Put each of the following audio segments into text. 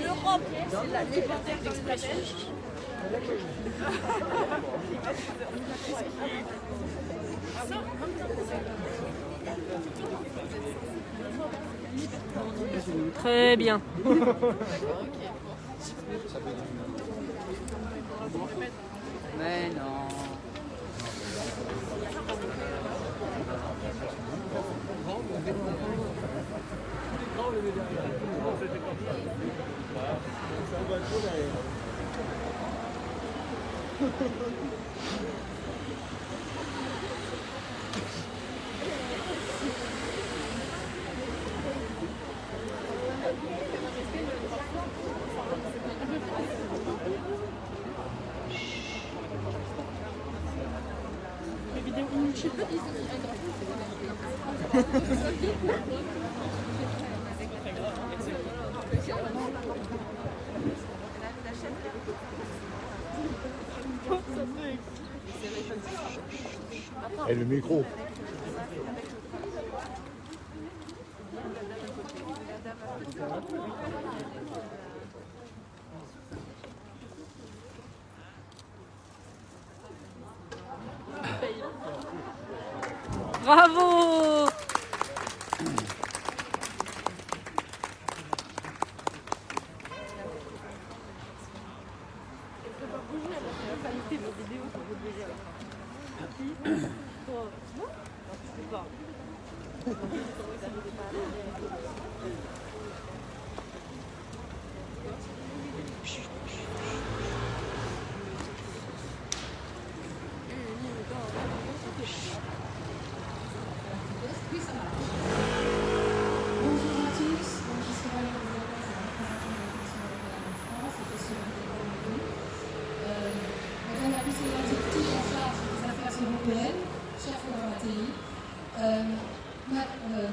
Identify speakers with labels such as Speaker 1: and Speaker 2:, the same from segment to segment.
Speaker 1: L'Europe, c'est la liberté d'expression.
Speaker 2: Très bien.
Speaker 1: Mais non.
Speaker 3: Et le micro.
Speaker 2: Bravo!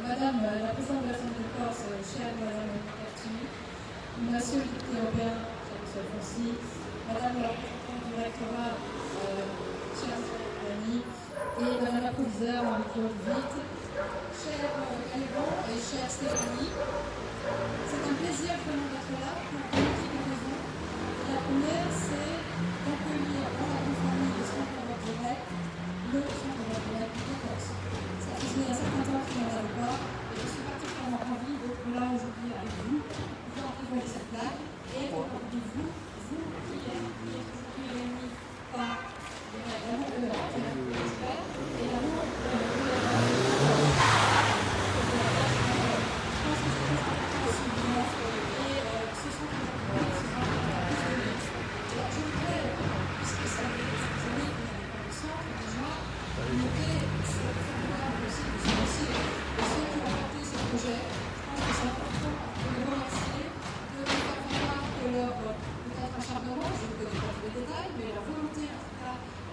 Speaker 4: Madame la présidente de l'Assemblée de Corse, chère Madame Cartier, Monsieur le député européen, cher Monsieur Alfonsi, Madame la présidente du rectorat, chère Annie, et Madame la proviseure, Marie-Claude Witt, chère Caliban et chère Stéphanie, c'est un plaisir vraiment d'être là pour multiples raisons. La première, c'est d'accueillir dans la compagnie du centre de notre direct, le centre de notre direct de Corse. Ça faisait un certain temps que je n'en avais pas, et je suis particulièrement ravie d'être là aujourd'hui avec vous, pour dévoiler cette blague, et de vous qui est réunis par l'amour de l'Europe, j'espère, et l'amour de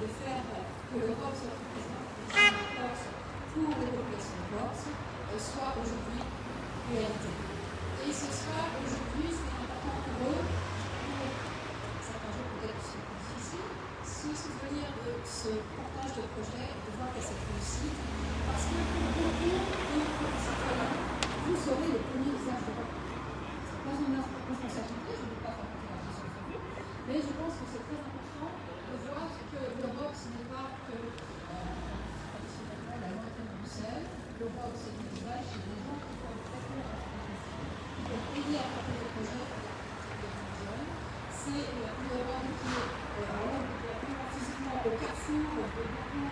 Speaker 4: de faire que l'Europe soit représentée pour les populations de Corse soit aujourd'hui réalité. Et ce sera aujourd'hui, c'est important pour eux, pour certains jours peut-être aussi plus difficiles, se souvenir de ce partage de projet, de voir que c'est réussite, parce que pour beaucoup de nos citoyens, vous serez le premier visage de l'Europe. Ce n'est pas une responsabilité, je ne veux pas faire confiance sur ce but, mais je pense que c'est très important de voir que l'Europe, ce n'est pas que la lointaine de Bruxelles. L'Europe, c'est une visage, c'est des gens qui peuvent aider à porter des projets des jeunes. C'est une Europe qui est physiquement au carrefour de beaucoup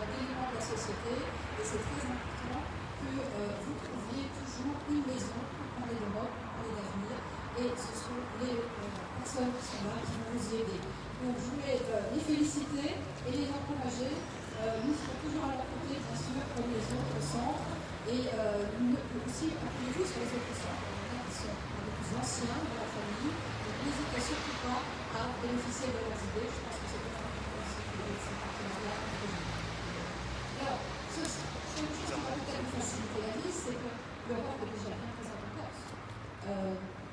Speaker 4: d'éléments de la société. Et c'est très important que vous trouviez toujours une maison pour parler d'Europe, pour parler d'avenir. Et ce sont les personnes qui sont là qui vont vous y aider. Donc je voulais les féliciter et les encourager. Nous serons toujours à leur côté, bien sûr, comme les autres centres. Et aussi appuyez-vous sur les autres centres qui sont les plus anciens de la famille. Donc n'hésitez surtout pas à bénéficier de leurs idées. Je pense que c'est important aussi que ces partenariats. Alors, c'est que l'Europe est déjà bien présente en Corse.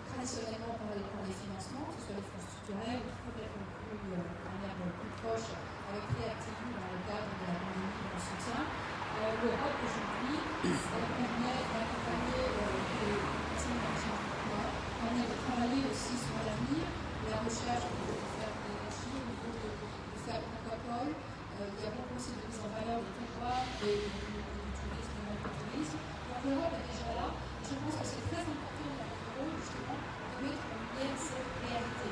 Speaker 4: Traditionnellement, on parlait des financements, que ce soit les fonds structurels, peut-être de manière plus proche, avec React-EU dans le cadre de la pandémie et du soutien. L'Europe aujourd'hui permet d'accompagner les personnes dans le emploi, permet de travailler aussi sur l'avenir, la recherche au niveau de faire de l'énergie, au niveau de faire Coca-Cola. Il y a beaucoup aussi de mise en valeur du terroir et du tourisme et du tourisme. Donc l'Europe est déjà là. Et je pense que c'est très important dans notre rôle, justement, de mettre en lumière cette réalité.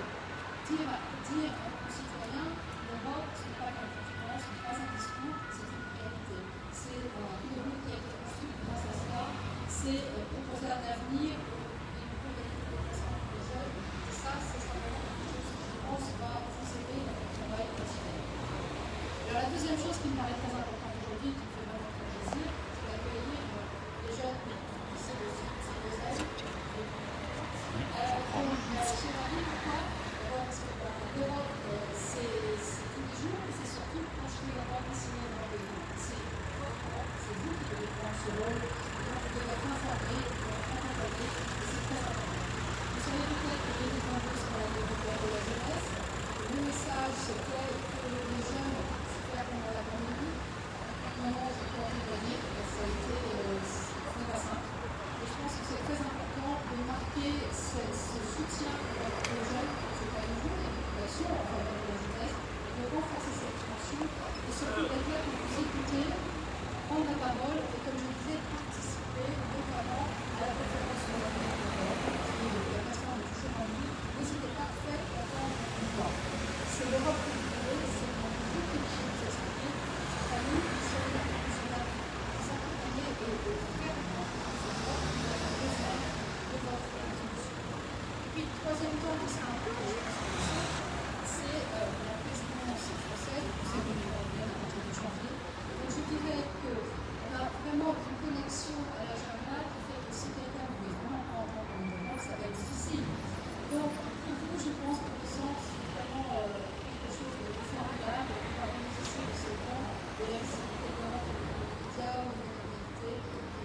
Speaker 4: Dire à nos citoyens, l'Europe, ce n'est pas qu'un continent, ce n'est pas un discours, c'est une réalité. C'est une route qui a été construite grâce à cela. C'est proposer un avenir et une probabilité de déplacement pour les jeunes. Et ça, c'est simplement quelque chose qui, je pense, va conserver notre travail quotidien. Alors la deuxième chose qui me paraît très importante aujourd'hui, qui me fait vraiment très plaisir, c'est d'accueillir les jeunes du lycée de Saint-Joseph. Chez Marie, pourquoi? D'abord parce que l'Europe, c'est tous les jours, et c'est surtout quand je fais l'Europe ici dans le pays. C'est votre Europe, c'est vous qui devez prendre ce rôle, et donc vous devez être informés, vous devez être accompagnés, et c'est très important. Vous savez peut-être que 2022 sera l'année européenne de la jeunesse. Le message, c'était que les jeunes pendant la pandémie, maintenant je peux en témoigner, ça a été très pas simple. Et je pense que c'est très important de marquer ce soutien aux jeunes, c'est pas nouveau, l'éducation en faveur de la jeunesse, de renforcer cette dimension et surtout d'être là pour vous écouter, prendre la parole et comme je disais, participer notamment à la conférence sur la Europe, qui est la personne de toujours en vie. N'hésitez pas à faire entendre une voix. C'est l'Europe que vous voulez, c'est beaucoup de choses. Et puis, troisième temps qui sera important, c'est la présidence française du Conseil de l'Union européenne à partir de janvier. Donc, je dirais qu'on a vraiment une connexion à l'agenda qui fait que si quelqu'un veut vraiment prendre en compte, ça va être difficile. Donc, pour vous, je pense que le sens, c'est vraiment quelque chose de formidable pour organiser ce temps de l'activité de l'Europe, de dialogue, de mobilité.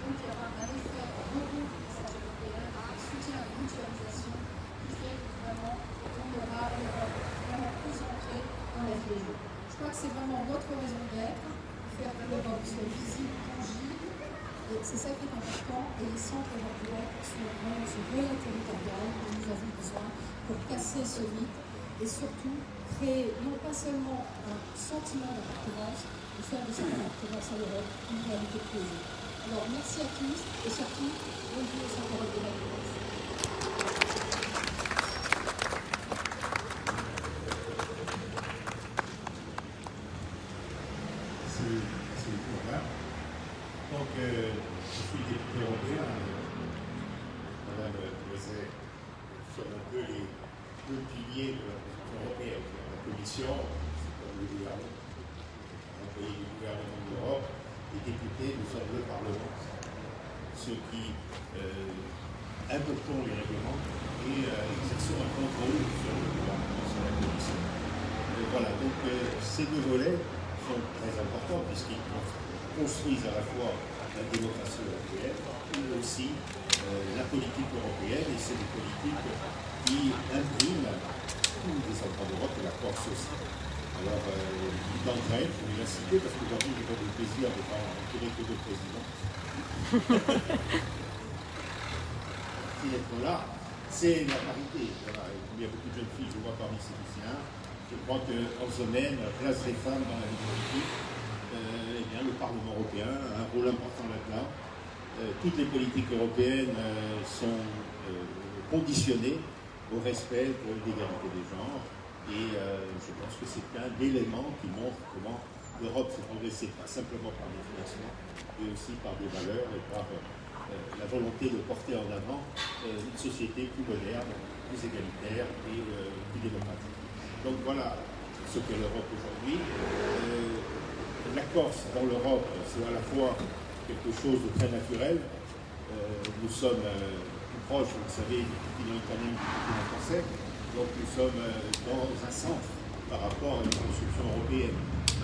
Speaker 4: Donc, il y aura un effet beaucoup du message européen, un soutien à la mutualisation qui fait que vraiment, on aura vraiment plus entré dans la vie des jours. Je crois que c'est vraiment notre raison d'être, faire que l'Europe soit visible, tangible. Et c'est ça qui est important. Et les centres européens sont vraiment ce relais territorial dont nous avons besoin pour casser ce mythe et surtout créer non pas seulement un sentiment d'appartenance, mais faire de cette appartenance à l'Europe une réalité de plaisir. Alors merci à tous et surtout, bonne journée au Centre européen de la
Speaker 3: Donc, je suis député européen. Madame Loiset sur un peu les deux piliers de la construction européenne. La Commission, c'est comme le gouvernement. Un pays du gouvernement de l'Europe, les députés, nous sommes le Parlement. Ceux qui adoptons les règlements et exerçons un contrôle sur le gouvernement, sur la Commission. Voilà, donc ces deux volets sont très importants puisqu'ils construisent à la fois la démocratie européenne, mais aussi la politique européenne, et c'est des politiques qui impriment tous les endroits d'Europe et la Corse aussi. Alors, d'entraide, je vais la citer parce qu'aujourd'hui j'ai pas de plaisir de ne pas entouré que de présidents. Qui d'être là, c'est la parité. Voilà. Il y a beaucoup de jeunes filles, je vois parmi ces lycéens. Je crois qu'en ce domaine, la place des femmes dans la vie politique, eh bien, le Parlement européen a un rôle important là-dedans. Toutes les politiques européennes sont conditionnées au respect de l'égalité des genres. Et je pense que c'est un élément qui montre comment l'Europe s'est progressée, pas simplement par les financements, mais aussi par des valeurs et par la volonté de porter en avant une société plus moderne, plus égalitaire et plus démocratique. Donc voilà ce qu'est l'Europe aujourd'hui. La Corse dans l'Europe, c'est à la fois quelque chose de très naturel. Nous sommes plus proches, vous le savez, du continent italien du continent français. Donc nous sommes dans un centre par rapport à une construction européenne.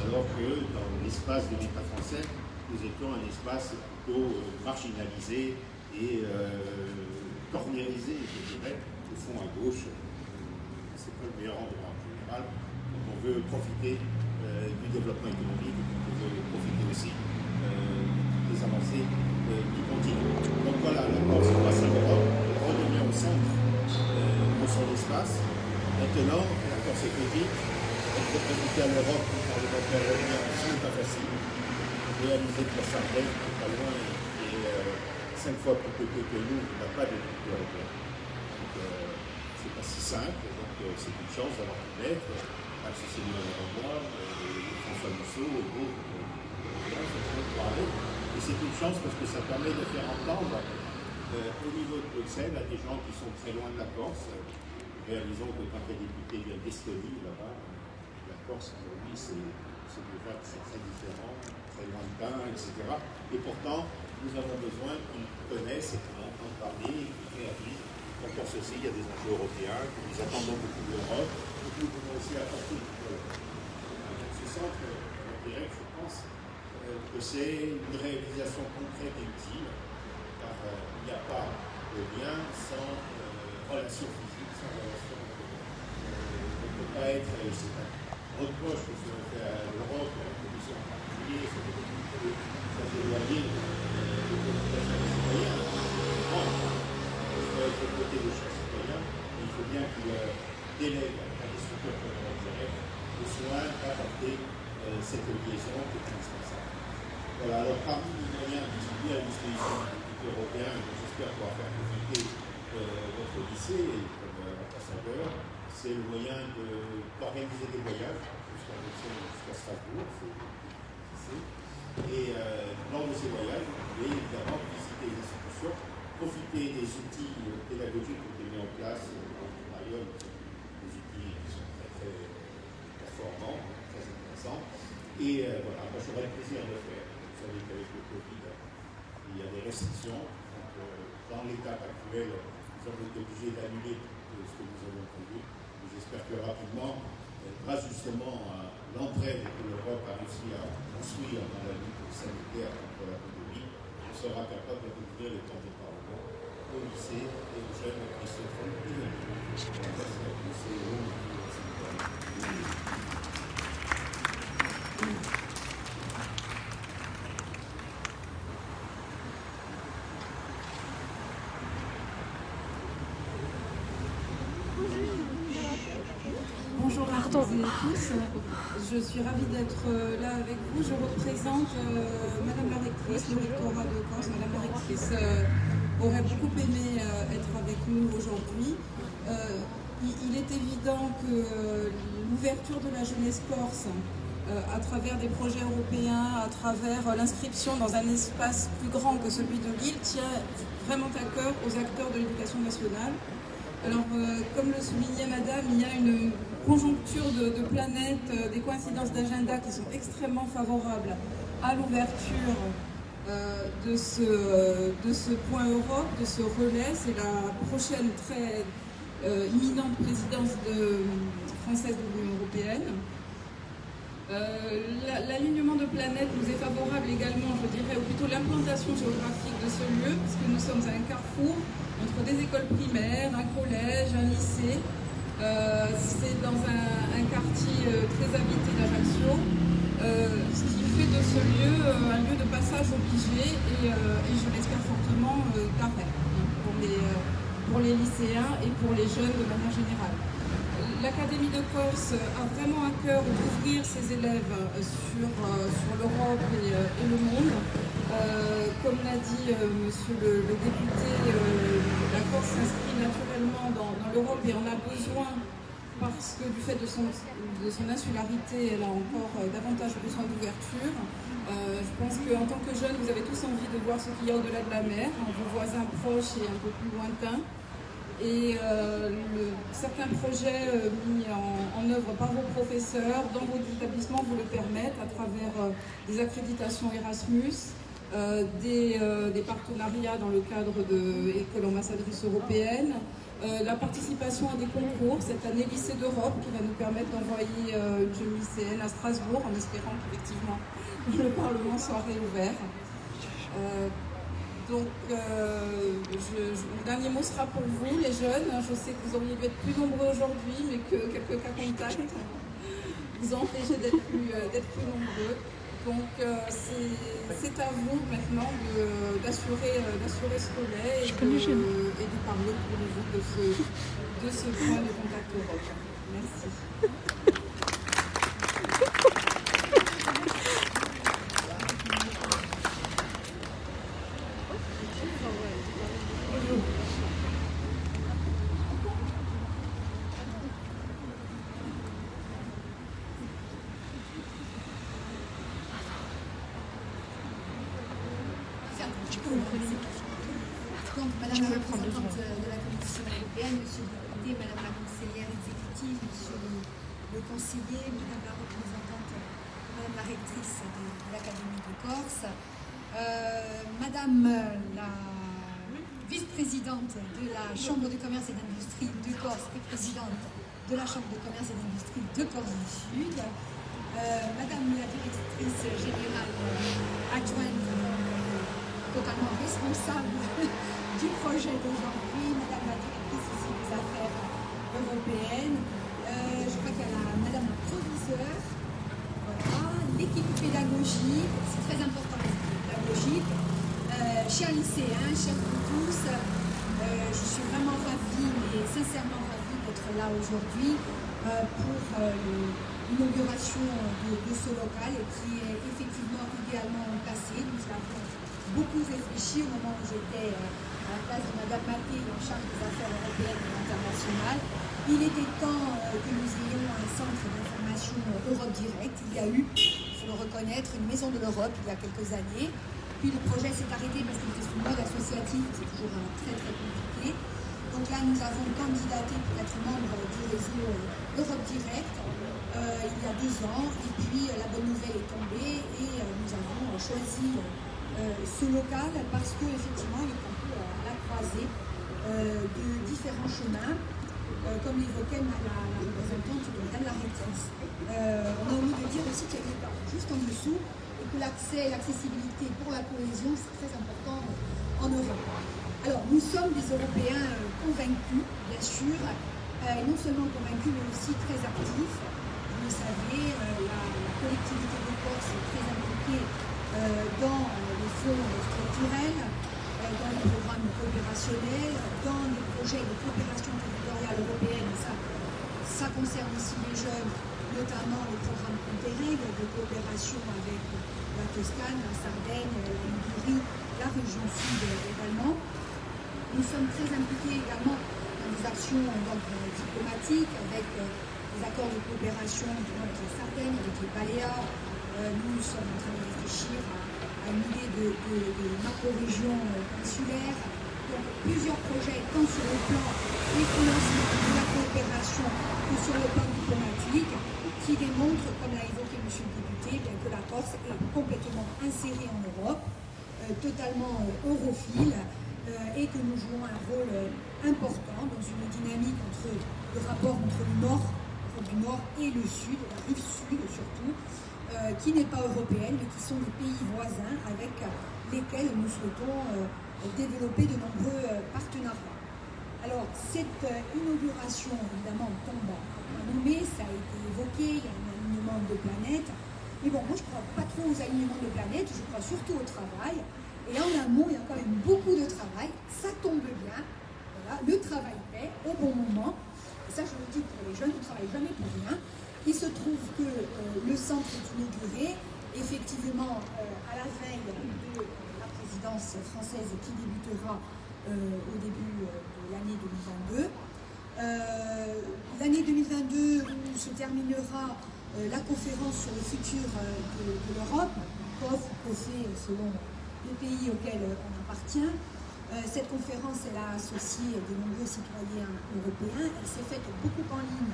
Speaker 3: Alors que dans l'espace de l'État français, nous étions un espace plutôt marginalisé et cornérisé, je dirais, au fond à gauche. C'est pas le meilleur endroit en général. Donc on veut profiter du développement économique, on veut profiter aussi des avancées du continent. Donc voilà, la Corse passe à l'Europe, redevient au centre de son espace. Maintenant, la Corse est petite, être représentée à l'Europe par le docteur européen, ce n'est pas facile. Réaliser que la Sardaigne n'est pas loin et 5 fois plus peuplée que nous, on n'a pas de député européen. Donc c'est pas si simple, donc c'est une chance d'avoir pu l'être. Céline Roy, François Mousseau, et d'autres, et c'est une chance parce que ça permet de faire entendre au niveau de Bruxelles à des gens qui sont très loin de la Corse. Réalisons que quand les députés viennent d'Estonie, là-bas, la Corse aujourd'hui c'est déjà très différent, très lointain, etc. Et pourtant, nous avons besoin qu'ils connaissent et qu'ils entendent parler et qu'ils réalisent qu'en Corse aussi il y a des enjeux européens, que nous attendons beaucoup de l'Europe. Nous pouvons aussi apporter ce centre, on dirait que je pense que c'est une réalisation concrète et utile, car il n'y a pas de lien sans relation physique, sans relation. On ne peut pas être, c'est un reproche que se fait à l'Europe, à la Commission en particulier, c'est de s'éloigner de l'obligation des citoyens. Bon, il faut être aux côtés de chaque citoyen, il faut bien qu'il délègue à des structures communautaires le soin d'apporter cette liaison qui est indispensable. Voilà, alors parmi les moyens qui sont mis à disposition du député européen, et que j'espère pouvoir faire profiter votre lycée comme ambassadeur, c'est le moyen d'organiser des voyages jusqu'à Strasbourg, et lors de ces voyages, vous pouvez évidemment visiter les institutions, profiter des outils pédagogiques qui ont été mis en place par ailleurs. Performant, très intéressant. Et voilà, moi j'aurais le plaisir de le faire. Vous savez qu'avec le Covid, il y a des restrictions. Donc, dans l'état actuel, nous avons été obligés d'annuler ce que nous avons prévu. J'espère que rapidement, grâce justement à l'entraide que l'Europe a réussi à construire dans la lutte sanitaire contre la pandémie, on sera capable de rouvrir les temps des parlements au lycée et aux jeunes Christophe et le
Speaker 4: Bonjour à toutes et tous, je suis ravie d'être là avec vous. Je représente Madame la rectrice, le rectorat de Corse. Madame la rectrice aurait beaucoup aimé être avec nous aujourd'hui. Il est évident que l'ouverture de la jeunesse corse à travers des projets européens, à travers l'inscription dans un espace plus grand que celui de Lille, tient vraiment à cœur aux acteurs de l'éducation nationale. Alors, comme le soulignait Madame, il y a une conjoncture de planètes, des coïncidences d'agenda qui sont extrêmement favorables à l'ouverture de ce point Europe, de ce relais. C'est la prochaine très imminente présidence française de l'Union européenne. L'alignement de planètes nous est favorable également, je dirais, ou plutôt l'implantation géographique de ce lieu, puisque nous sommes à un carrefour entre des écoles primaires, un collège, un lycée. C'est dans un quartier très habité d'Ajaccio, ce qui fait de ce lieu un lieu de passage obligé et je l'espère fortement d'arrêt pour les lycéens et pour les jeunes de manière générale. L'Académie de Corse a vraiment à cœur d'ouvrir ses élèves sur l'Europe et le monde. Comme l'a dit monsieur le député, la Corse s'inscrit naturellement dans l'Europe et en a besoin parce que du fait de son insularité, elle a encore davantage besoin d'ouverture. Je pense qu'en tant que jeune, vous avez tous envie de voir ce qu'il y a au-delà de la mer, vos voisins proches et un peu plus lointains. Et certains projets mis en œuvre par vos professeurs dans vos établissements vous le permettent à travers des accréditations Erasmus, des partenariats dans le cadre de École ambassadrice européenne, la participation à des concours, cette année lycée d'Europe qui va nous permettre d'envoyer une jeune lycéenne à Strasbourg en espérant qu'effectivement le Parlement soit réouvert. Le dernier mot sera pour vous, les jeunes. Je sais que vous auriez dû être plus nombreux aujourd'hui, mais que quelques cas contacts vous empêchaient d'être plus nombreux. Donc c'est à vous maintenant d'assurer ce relais et de parler pour vous de ce point de contact Europe. Merci.
Speaker 5: Donc, Madame la représentante de la Commission européenne, Monsieur le député, Madame la conseillère exécutive, Monsieur le conseiller, Madame la représentante, Madame la rectrice de l'Académie de Corse, Madame la vice-présidente de la Chambre de commerce et d'industrie de Corse et présidente de la Chambre de commerce et d'industrie de Corse du Sud, Madame la directrice générale adjointe, totalement responsable du projet d'aujourd'hui, Madame la directrice ici des affaires européennes, je crois qu'il y a Madame la proviseure, voilà, l'équipe pédagogique, c'est très important l'équipe pédagogique, chers lycéens, chers vous tous, je suis vraiment ravie, mais sincèrement ravie d'être là aujourd'hui pour l'inauguration de ce local qui est effectivement idéalement placé. Nous avons beaucoup réfléchi au moment où j'étais à la place de Madame Maté en charge des affaires européennes et internationales. Il était temps que nous ayons un centre d'information Europe Direct. Il y a eu, il faut le reconnaître, une maison de l'Europe il y a quelques années. Puis le projet s'est arrêté parce qu'il était sous mode associatif, c'est toujours très très compliqué. Donc là, nous avons candidaté pour être membre du réseau Europe Direct il y a 2 ans. Et puis la bonne nouvelle est tombée et nous avons choisi ce local parce qu'effectivement il est un peu à la croisée de différents chemins, comme l'évoquait la représentante de Madame la rectrice. On a envie de dire aussi qu'il y a des plans juste en dessous et que l'accessibilité pour la cohésion, c'est très important en Europe. Alors nous sommes des Européens convaincus, bien sûr, et non seulement convaincus mais aussi très actifs. Vous le savez, la collectivité de Corse est très impliquée dans les fonds structurels, dans les programmes opérationnels, dans les projets de coopération territoriale européenne. Ça concerne aussi les jeunes, notamment le programme Interreg de coopération avec la Toscane, la Sardaigne, la Ligurie, la région sud également. Nous sommes très impliqués également dans des actions diplomatiques avec des accords de coopération avec la Sardaigne, avec les Baléares. Nous sommes en train de réfléchir à une idée de macro-région insulaire. Donc plusieurs projets, tant sur le plan des financements de la coopération que sur le plan diplomatique, qui démontrent, comme l'a évoqué M. le député, que la Corse est complètement insérée en Europe, totalement europhile, et que nous jouons un rôle important dans une dynamique entre le rapport entre le nord du nord et le sud, la rive sud surtout, qui n'est pas européenne, mais qui sont des pays voisins avec lesquels nous souhaitons développer de nombreux partenariats. Alors, cette inauguration, évidemment, tombe à nommer, ça a été évoqué, il y a un alignement de planètes. Mais bon, moi, je ne crois pas trop aux alignements de planètes, je crois surtout au travail. Et en amont, il y a quand même beaucoup de travail, ça tombe bien, voilà, le travail paie au bon moment. Et ça, je le dis pour les jeunes, on ne travaille jamais pour rien. Il se trouve que le centre est inauguré, effectivement, à la veille de la présidence française qui débutera au début de l'année 2022. L'année 2022 se terminera la conférence sur le futur de l'Europe, COFE selon les pays auxquels on appartient. Cette conférence, elle a associé de nombreux citoyens européens. Elle s'est faite beaucoup en ligne.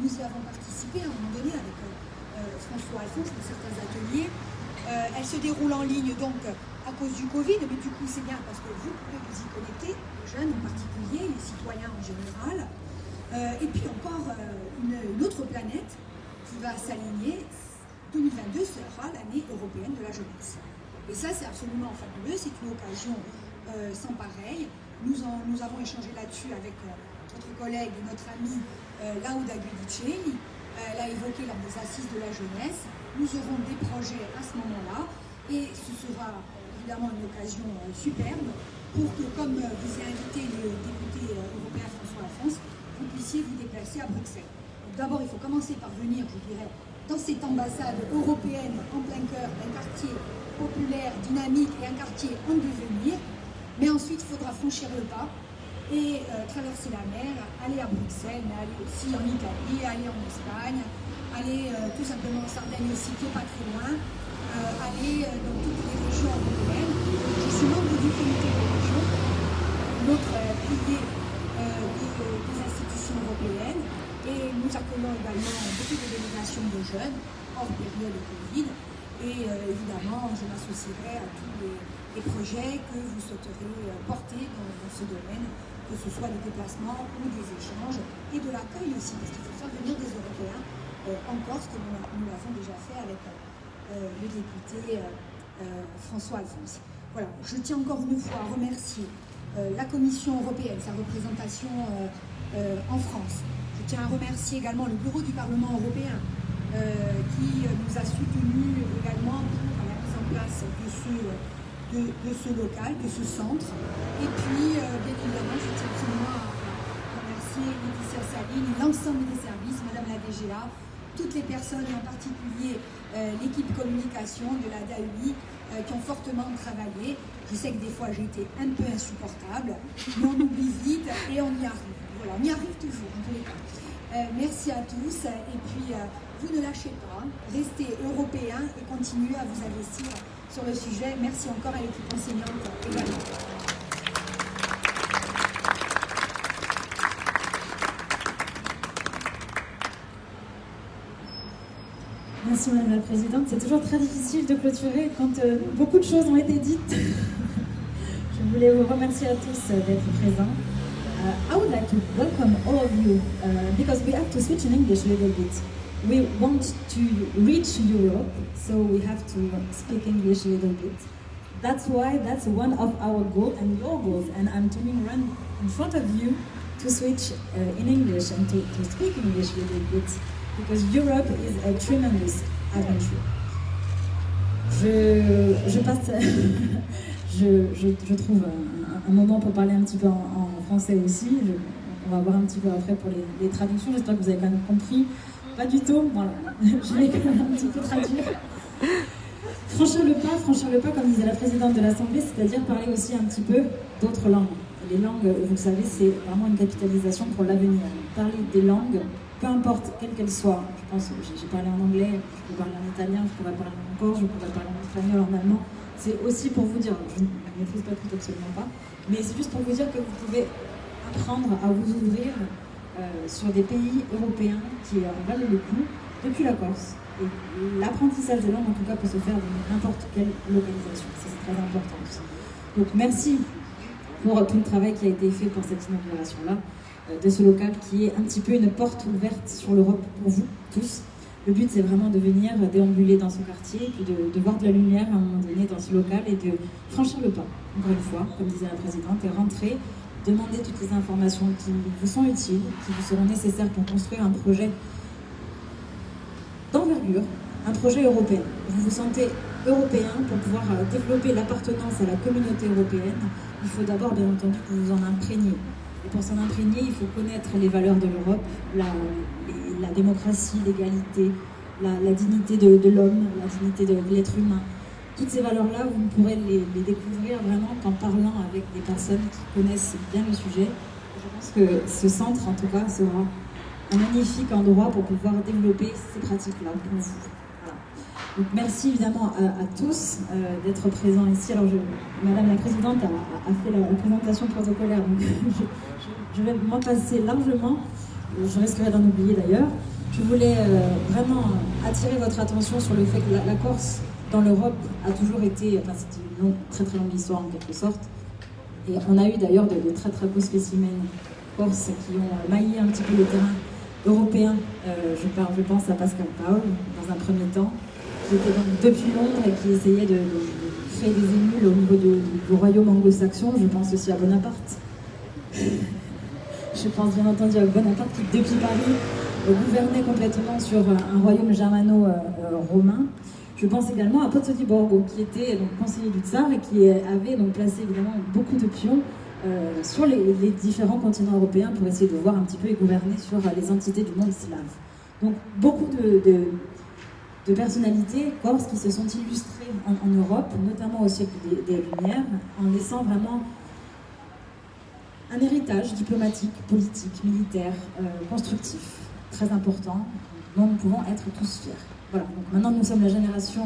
Speaker 5: Nous y avons participé à un moment donné avec François Alphonse dans certains ateliers. Elle se déroule en ligne donc à cause du Covid, mais du coup c'est bien parce que vous pouvez vous y connecter, les jeunes en particulier, les citoyens en général. Et puis encore une autre planète qui va s'aligner. 2022 sera l'année européenne de la jeunesse. Et ça c'est absolument fabuleux, c'est une occasion sans pareil. Nous avons échangé là-dessus avec notre collègue et notre amie Lauda Guidicelli. Elle a évoqué lors des assises de la jeunesse. Nous aurons des projets à ce moment-là et ce sera évidemment une occasion superbe pour que, comme vous a invité le député européen François Alphonse, vous puissiez vous déplacer à Bruxelles. D'abord, il faut commencer par venir, je dirais, dans cette ambassade européenne en plein cœur d'un quartier populaire, dynamique et un quartier en devenir. Mais ensuite, il faudra franchir le pas et traverser la mer, aller à Bruxelles, mais aller aussi en Italie, aller en Espagne, aller tout simplement en Sardaigne aussi, qui n'est pas très loin, aller dans toutes les régions européennes. Je suis membre du comité des régions, notre pilier des institutions européennes, et nous accueillons également beaucoup de délégations de jeunes, hors période de Covid, et évidemment, je m'associerai à tous les projets que vous souhaiteriez porter dans ce domaine, que ce soit des déplacements ou des échanges, et de l'accueil aussi, parce qu'il faut faire venir des Européens en Corse, comme nous l'avons déjà fait avec le député François Alphonse. Voilà, je tiens encore une fois à remercier la Commission européenne, sa représentation en France. Je tiens à remercier également le Bureau du Parlement européen qui nous a soutenus également pour la mise en place de ce local, de ce centre. Et puis, bien évidemment, je tiens absolument à remercier Laetitia Saline et l'ensemble des services, Madame la DGA, toutes les personnes, et en particulier l'équipe communication de la DAUI, qui ont fortement travaillé. Je sais que des fois j'ai été un peu insupportable, mais on oublie vite et on y arrive. Voilà, on y arrive toujours en tous les cas. Merci à tous et puis vous ne lâchez pas, restez européens et continuez à vous investir sur le sujet. Merci encore à l'équipe enseignante également.
Speaker 6: Merci Madame la Présidente. C'est toujours très difficile de clôturer quand beaucoup de choses ont été dites. Je voulais vous remercier à tous d'être présents. I would like to welcome all of you because we have to switch in English a little bit. We want to reach Europe, so we have to speak English a little bit. That's why that's one of our goals and your goals, and I'm turning around in front of you to switch in English and to speak English a little bit. Because Europe is a tremendous adventure. Je passe, je trouve un moment pour parler un petit peu en français aussi. On va voir un petit peu après pour les traductions. J'espère que vous avez quand même compris. Pas du tout. Voilà. Je vais quand même un petit peu traduire. Franchir le pas, comme disait la présidente de l'Assemblée, c'est-à-dire parler aussi un petit peu d'autres langues. Les langues, vous le savez, c'est vraiment une capitalisation pour l'avenir. Parler des langues, peu importe quelle qu'elle soit. Je pense, j'ai parlé en anglais, je peux parler en italien, je pourrais parler en corse, je pourrais parler en espagnol, en allemand. C'est aussi pour vous dire, je ne maîtrise pas tout, absolument pas, mais c'est juste pour vous dire que vous pouvez apprendre à vous ouvrir sur des pays européens qui valent le coup depuis la Corse. Et l'apprentissage des langues, en tout cas, peut se faire dans n'importe quelle localisation. Ça, c'est très important aussi. Donc, merci pour tout le travail qui a été fait pour cette inauguration-là, de ce local qui est un petit peu une porte ouverte sur l'Europe pour vous tous. Le but, c'est vraiment de venir déambuler dans ce quartier, puis de voir de la lumière à un moment donné dans ce local et de franchir le pas, encore une fois, comme disait la présidente, et rentrer, demander toutes les informations qui vous sont utiles, qui vous seront nécessaires pour construire un projet d'envergure, un projet européen. Vous vous sentez européen pour pouvoir développer l'appartenance à la communauté européenne. Il faut d'abord, bien entendu, que vous vous en imprégniez. Et pour s'en imprégner, il faut connaître les valeurs de l'Europe, la démocratie, l'égalité, la dignité de l'homme, la dignité de l'être humain. Toutes ces valeurs-là, vous ne pourrez les découvrir vraiment qu'en parlant avec des personnes qui connaissent bien le sujet. Je pense que ce centre, en tout cas, sera un magnifique endroit pour pouvoir développer ces pratiques-là pour vous. Voilà. Donc, merci évidemment à tous d'être présents ici. Alors, Madame la Présidente a fait la présentation protocolaire, donc je vais m'en passer largement. Je risquerai d'en oublier d'ailleurs. Je voulais vraiment attirer votre attention sur le fait que la Corse dans l'Europe a toujours été, enfin c'est une très très longue histoire en quelque sorte, et on a eu d'ailleurs de très très beaux spécimens corses qui ont maillé un petit peu le terrain européen. Je pense à Pascal Paul dans un premier temps, qui était donc depuis Londres et qui essayait de créer des émules au niveau du royaume anglo-saxon. Je pense aussi à Bonaparte. Je pense bien entendu à Bonaparte qui depuis Paris gouvernait complètement sur un royaume germano-romain. Je pense également à Pozzo di Borgo, qui était donc conseiller du tsar et qui avait donc placé évidemment beaucoup de pions sur les différents continents européens pour essayer de voir un petit peu et gouverner sur les entités du monde slave. Donc beaucoup de personnalités corses qui se sont illustrées en Europe, notamment au siècle des Lumières, en laissant vraiment un héritage diplomatique, politique, militaire, constructif, très important, dont nous pouvons être tous fiers. Voilà, donc maintenant nous sommes la génération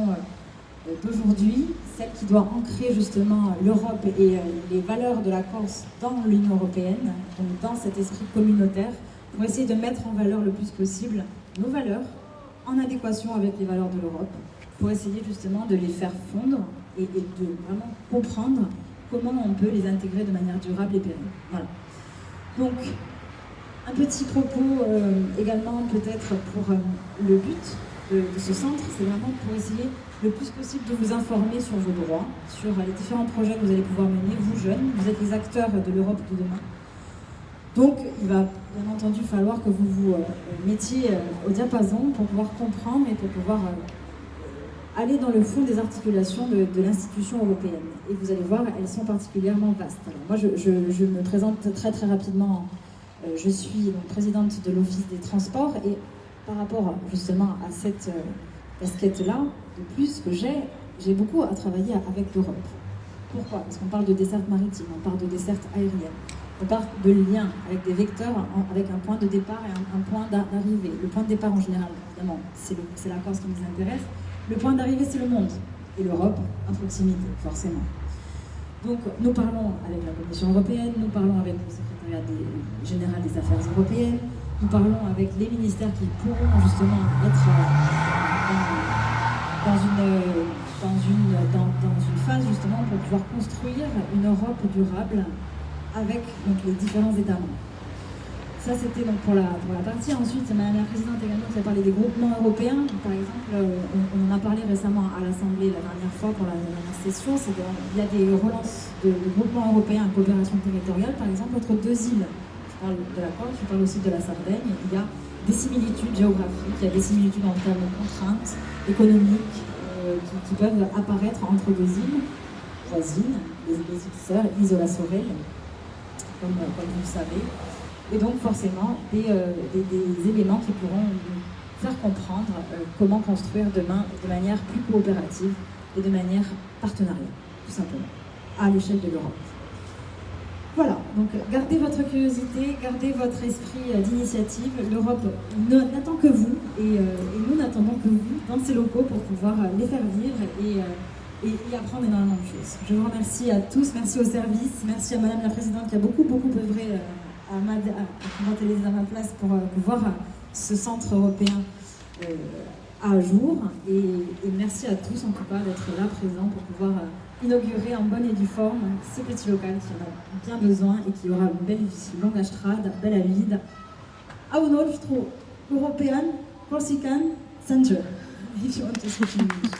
Speaker 6: d'aujourd'hui, celle qui doit ancrer justement l'Europe et les valeurs de la Corse dans l'Union européenne, donc dans cet esprit communautaire, pour essayer de mettre en valeur le plus possible nos valeurs, en adéquation avec les valeurs de l'Europe, pour essayer justement de les faire fondre et de vraiment comprendre comment on peut les intégrer de manière durable et pérenne. Voilà. Donc, un petit propos également peut-être pour le but de ce centre, c'est vraiment pour essayer le plus possible de vous informer sur vos droits, sur les différents projets que vous allez pouvoir mener, vous jeunes, vous êtes les acteurs de l'Europe de demain. Donc, il va bien entendu falloir que vous vous mettiez au diapason pour pouvoir comprendre et pour pouvoir aller dans le fond des articulations de l'institution européenne. Et vous allez voir, elles sont particulièrement vastes. Alors, moi, je me présente très très rapidement. Je suis donc présidente de l'Office des transports et par rapport justement à cette casquette-là, de plus que j'ai beaucoup à travailler avec l'Europe. Pourquoi? Parce qu'on parle de desserte maritime, on parle de desserte aérienne. On parle de liens avec des vecteurs, avec un point de départ et un point d'arrivée. Le point de départ en général, évidemment, c'est la Corse qui nous intéresse. Le point d'arrivée, c'est le monde. Et l'Europe, à proximité, forcément. Donc, nous parlons avec la Commission européenne, nous parlons avec le secrétariat général des affaires européennes, nous parlons avec les ministères qui pourront justement être dans une phase justement pour pouvoir construire une Europe durable avec donc, les différents États membres. Ça, c'était donc pour la partie. Ensuite, Madame la Présidente également qui a parlé des groupements européens. Par exemple, on en a parlé récemment à l'Assemblée la dernière fois pour la dernière session. Il y a des relances de groupements européens en coopération territoriale, par exemple, entre deux îles. Je parle de la Corse, je parle aussi de la Sardaigne. Il y a des similitudes géographiques, il y a des similitudes en termes de contraintes économiques qui peuvent apparaître entre deux îles voisines, les îles sœurs, l'Isola Sorel, comme vous le savez. Et donc forcément des éléments qui pourront nous faire comprendre comment construire demain de manière plus coopérative et de manière partenariale, tout simplement, à l'échelle de l'Europe. Voilà, donc gardez votre curiosité, gardez votre esprit d'initiative. L'Europe n'attend que vous et nous n'attendons que vous dans ces locaux pour pouvoir les faire vivre et apprendre énormément de choses. Je vous remercie à tous, merci au service, merci à Madame la Présidente qui a beaucoup œuvré à présenter les à ma place pour voir ce centre européen à jour. Et merci à tous en tout cas d'être là, présents, pour pouvoir inaugurer en bonne et due forme ce petit local qui en a bien besoin et qui aura une belle longa strada, bella vita, a un nostro European Corsican Center. If you want to speak in English.